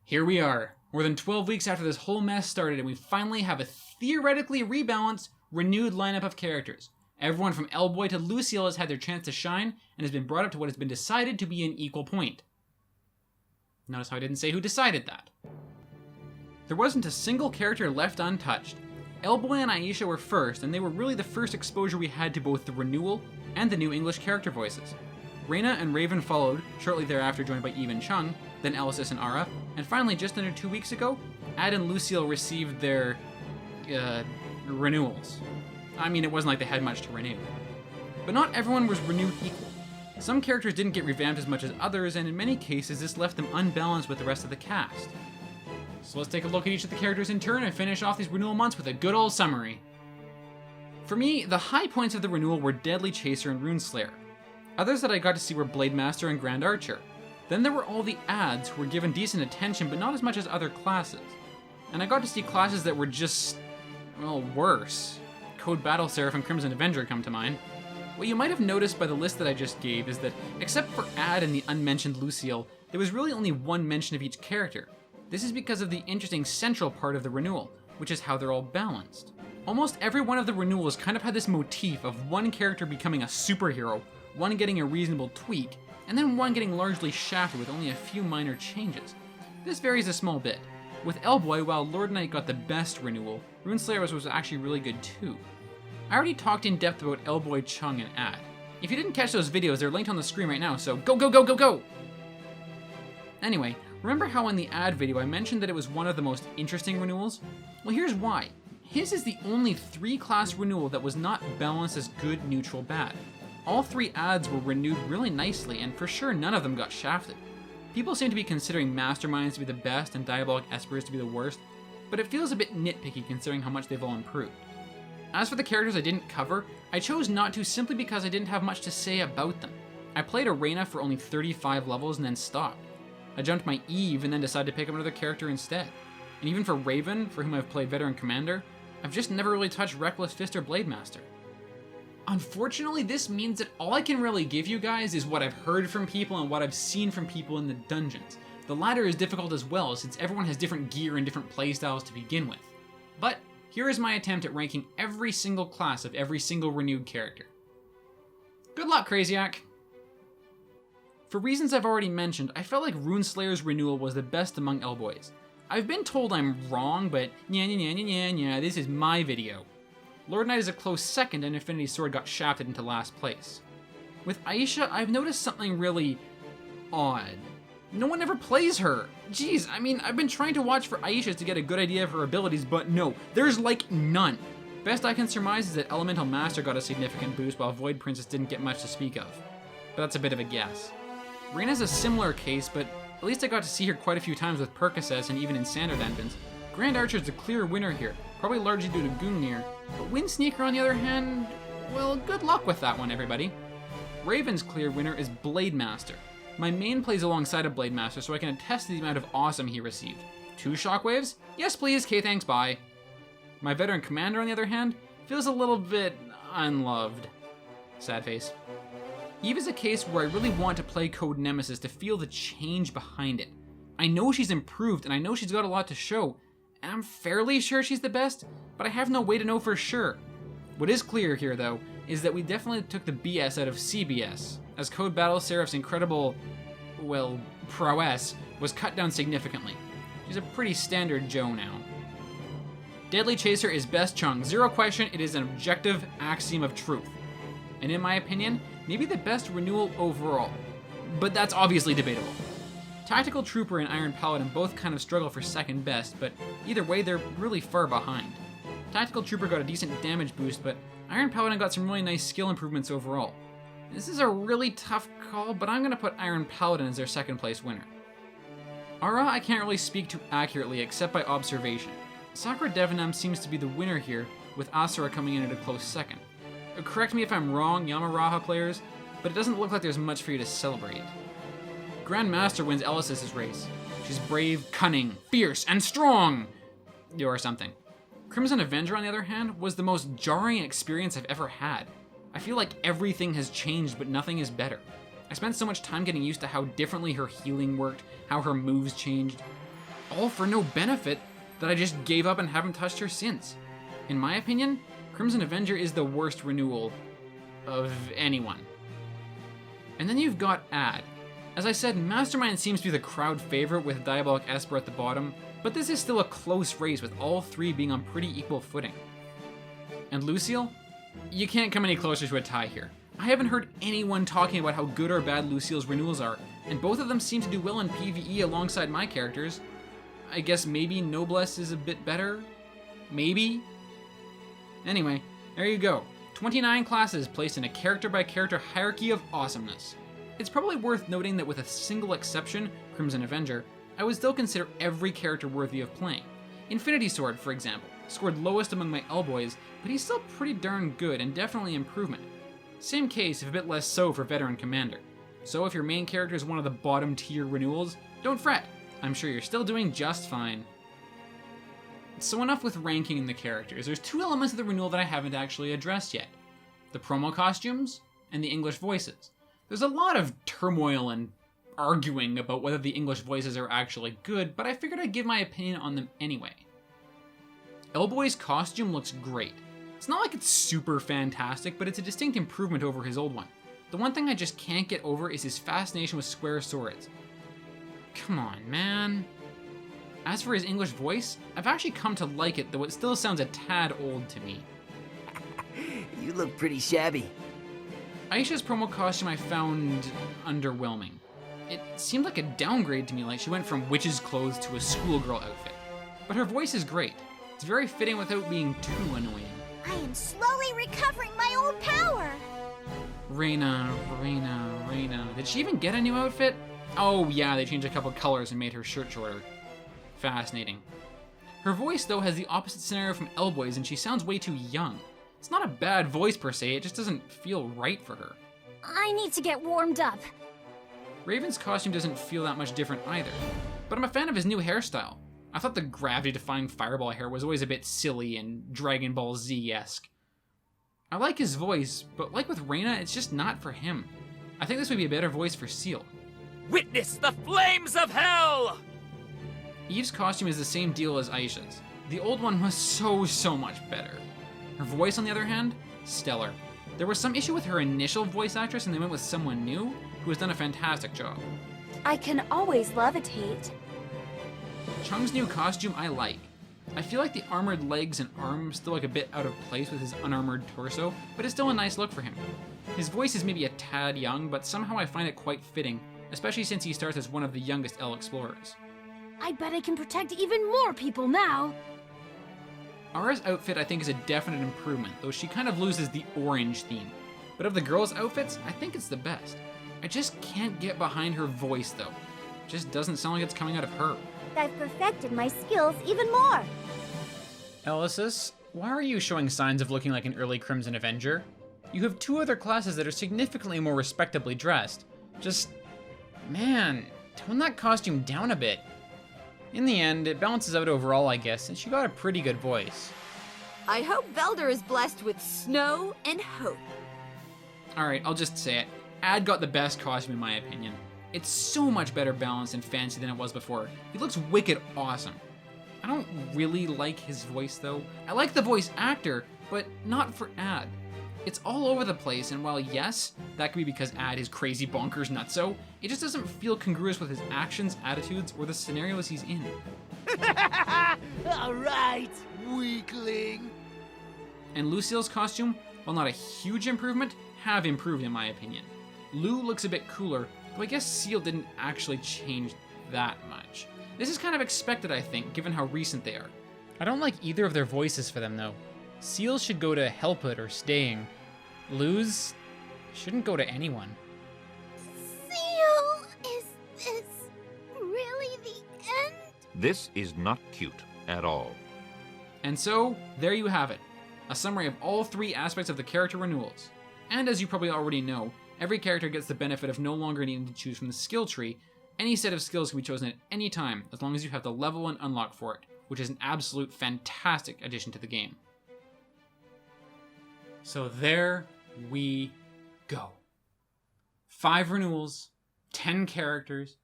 Here we are, more than 12 weeks after this whole mess started, and we finally have a theoretically rebalanced, renewed lineup of characters. Everyone from L-Boy to Lucille has had their chance to shine, and has been brought up to what has been decided to be an equal point. Notice how I didn't say who decided that. There wasn't a single character left untouched. L-Boy and Aisha were first, and they were really the first exposure we had to both the Renewal and the new English character voices. Reina and Raven followed, shortly thereafter joined by Eve and Chung, then Elysis and Ara, and finally, just under 2 weeks ago, Ad and Lucille received their, renewals. I mean, it wasn't like they had much to renew. But not everyone was renewed equal. Some characters didn't get revamped as much as others, and in many cases, this left them unbalanced with the rest of the cast. So let's take a look at each of the characters in turn and finish off these renewal months with a good old summary. For me, the high points of the renewal were Deadly Chaser and Runeslayer. Others that I got to see were Blade Master and Grand Archer. Then there were all the ads who were given decent attention, but not as much as other classes. And I got to see classes that were just, well, worse. Code Battle Seraph and Crimson Avenger come to mind. What you might have noticed by the list that I just gave is that, except for Ad and the unmentioned Lucille, there was really only one mention of each character. This is because of the interesting central part of the renewal, which is how they're all balanced. Almost every one of the renewals kind of had this motif of one character becoming a superhero, one getting a reasonable tweak, and then one getting largely shafted with only a few minor changes. This varies a small bit. With L-Boy, while Lord Knight got the best renewal, Runeslayer was actually really good too. I already talked in depth about L-Boy, Chung, and Ad. If you didn't catch those videos, they're linked on the screen right now, so go, go, go, go, go! Anyway, remember how in the Ad video I mentioned that it was one of the most interesting renewals? Well, here's why. His is the only 3-class renewal that was not balanced as good, neutral, bad. All 3 ads were renewed really nicely, and for sure none of them got shafted. People seem to be considering Masterminds to be the best and Diabolic Espers to be the worst, but it feels a bit nitpicky considering how much they've all improved. As for the characters I didn't cover, I chose not to simply because I didn't have much to say about them. I played Arena for only 35 levels and then stopped. I jumped my Eve and then decided to pick up another character instead. And even for Raven, for whom I've played Veteran Commander, I've just never really touched Reckless Fist or Blade Master. Unfortunately, this means that all I can really give you guys is what I've heard from people and what I've seen from people in the dungeons. The latter is difficult as well, since everyone has different gear and different playstyles to begin with. But here is my attempt at ranking every single class of every single renewed character. Good luck, Craziac! For reasons I've already mentioned, I felt like Runeslayer's renewal was the best among L-Boys. I've been told I'm wrong, but this is my video. Lord Knight is a close second, and Infinity Sword got shafted into last place. With Aisha, I've noticed something really odd. No one ever plays her. Jeez, I mean, I've been trying to watch for Aisha to get a good idea of her abilities, but no, there's like none. Best I can surmise is that Elemental Master got a significant boost, while Void Princess didn't get much to speak of. But that's a bit of a guess. Reina's a similar case, but at least I got to see her quite a few times with Percocet and even in Sander dungeons. Grand Archer's the clear winner here, probably largely due to Gungnir, but Wind Sneaker on the other hand, well, good luck with that one, everybody. Raven's clear winner is Blade Master. My main plays alongside a Blade Master, so I can attest to the amount of awesome he received. 2 shockwaves? Yes please, K thanks, bye. My Veteran Commander, on the other hand, feels a little bit unloved. Sad face. Eve is a case where I really want to play Code Nemesis to feel the change behind it. I know she's improved, and I know she's got a lot to show, and I'm fairly sure she's the best, but I have no way to know for sure. What is clear here, though, is that we definitely took the BS out of CBS, as Code Battle Seraph's incredible, well, prowess was cut down significantly. She's a pretty standard Joe now. Deadly Chaser is best Chung, zero question, it is an objective axiom of truth. And in my opinion, maybe the best renewal overall. But that's obviously debatable. Tactical Trooper and Iron Paladin both kind of struggle for second best, but either way they're really far behind. Tactical Trooper got a decent damage boost, but Iron Paladin got some really nice skill improvements overall. This is a really tough call, but I'm going to put Iron Paladin as their second place winner. Ara I can't really speak to accurately except by observation. Sakura Devanam seems to be the winner here, with Asura coming in at a close second. Correct me if I'm wrong, Yamaraha players, but it doesn't look like there's much for you to celebrate. Grand Master wins Elysis' race. She's brave, cunning, fierce, and strong! Or something. Crimson Avenger, on the other hand, was the most jarring experience I've ever had. I feel like everything has changed, but nothing is better. I spent so much time getting used to how differently her healing worked, how her moves changed. all for no benefit that I just gave up and haven't touched her since. In my opinion, Crimson Avenger is the worst renewal of anyone. And then you've got Ad. As I said, Mastermind seems to be the crowd favorite with Diabolic Esper at the bottom, but this is still a close race with all three being on pretty equal footing. And Lucille? You can't come any closer to a tie here. I haven't heard anyone talking about how good or bad Lucille's renewals are, and both of them seem to do well in PvE alongside my characters. I guess maybe Noblesse is a bit better? Maybe? Anyway, there you go. 29 classes placed in a character-by-character hierarchy of awesomeness. It's probably worth noting that with a single exception, Crimson Avenger, I would still consider every character worthy of playing. Infinity Sword, for example, scored lowest among my L-boys, but he's still pretty darn good and definitely improvement. Same case, if a bit less so for Veteran Commander. So if your main character is one of the bottom tier renewals, don't fret, I'm sure you're still doing just fine. So enough with ranking the characters. There's two elements of the renewal that I haven't actually addressed yet. The promo costumes and the English voices. There's a lot of turmoil and arguing about whether the English voices are actually good, but I figured I'd give my opinion on them anyway. L-Boy's costume looks great. It's not like it's super fantastic, but it's a distinct improvement over his old one. The one thing I just can't get over is his fascination with square swords. Come on, man. As for his English voice, I've actually come to like it, though it still sounds a tad old to me. You look pretty shabby. Aisha's promo costume I found underwhelming. It seemed like a downgrade to me, like she went from witch's clothes to a schoolgirl outfit. But her voice is great. It's very fitting without being too annoying. I am slowly recovering my old power. Reina. Did she even get a new outfit? Oh yeah, they changed a couple colors and made her shirt shorter. Fascinating. Her voice, though, has the opposite scenario from L-Boy's, and she sounds way too young. It's not a bad voice per se, it just doesn't feel right for her. I need to get warmed up. Raven's costume doesn't feel that much different either, but I'm a fan of his new hairstyle. I thought the gravity-defying fireball hair was always a bit silly and Dragon Ball Z-esque. I like his voice, but like with Reina, it's just not for him. I think this would be a better voice for Seal. Witness the flames of hell! Eve's costume is the same deal as Aisha's. The old one was so much better. Her voice, on the other hand, stellar. There was some issue with her initial voice actress and they went with someone new who has done a fantastic job. I can always levitate. Chung's new costume I like. I feel like the armored legs and arms still look a bit out of place with his unarmored torso, but it's still a nice look for him. His voice is maybe a tad young, but somehow I find it quite fitting, especially since he starts as one of the youngest L explorers. I bet I can protect even more people now. Ara's outfit I think is a definite improvement, though she kind of loses the orange theme. But of the girls' outfits, I think it's the best. I just can't get behind her voice though. It just doesn't sound like it's coming out of her. I've perfected my skills even more. Elysis, why are you showing signs of looking like an early Crimson Avenger? You have two other classes that are significantly more respectably dressed. Just, man, tone that costume down a bit. In the end, it balances out overall, I guess, and she got a pretty good voice. I hope Velder is blessed with snow and hope. Alright, I'll just say it. Ad got the best costume in my opinion. It's so much better balanced and fancy than it was before. He looks wicked awesome. I don't really like his voice though. I like the voice actor, but not for Ad. It's all over the place, and while yes, that could be because Ad is crazy bonkers nutso, it just doesn't feel congruous with his actions, attitudes, or the scenarios he's in. Alright, weakling. And Lucille's costume, while not a huge improvement, have improved in my opinion. Lou looks a bit cooler, though I guess Seal didn't actually change that much. This is kind of expected, I think, given how recent they are. I don't like either of their voices for them though. Seal should go to Helput or Staying. Lou's shouldn't go to anyone. Seal, is this really the end? This is not cute at all. And so, there you have it. A summary of all three aspects of the character renewals. And as you probably already know, every character gets the benefit of no longer needing to choose from the skill tree. Any set of skills can be chosen at any time, as long as you have the level and unlock for it, which is an absolute fantastic addition to the game. So there we go. 5 renewals, 10 characters,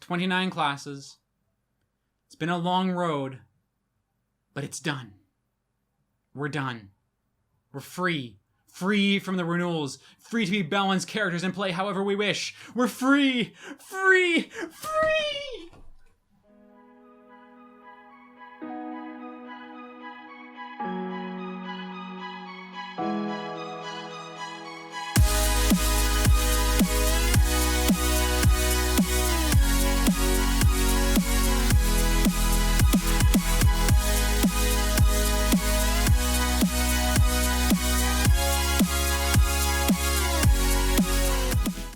29 classes. It's been a long road, but it's done. We're done. We're free. Free from the renewals. Free to be balanced characters and play however we wish. We're free! Free! Free!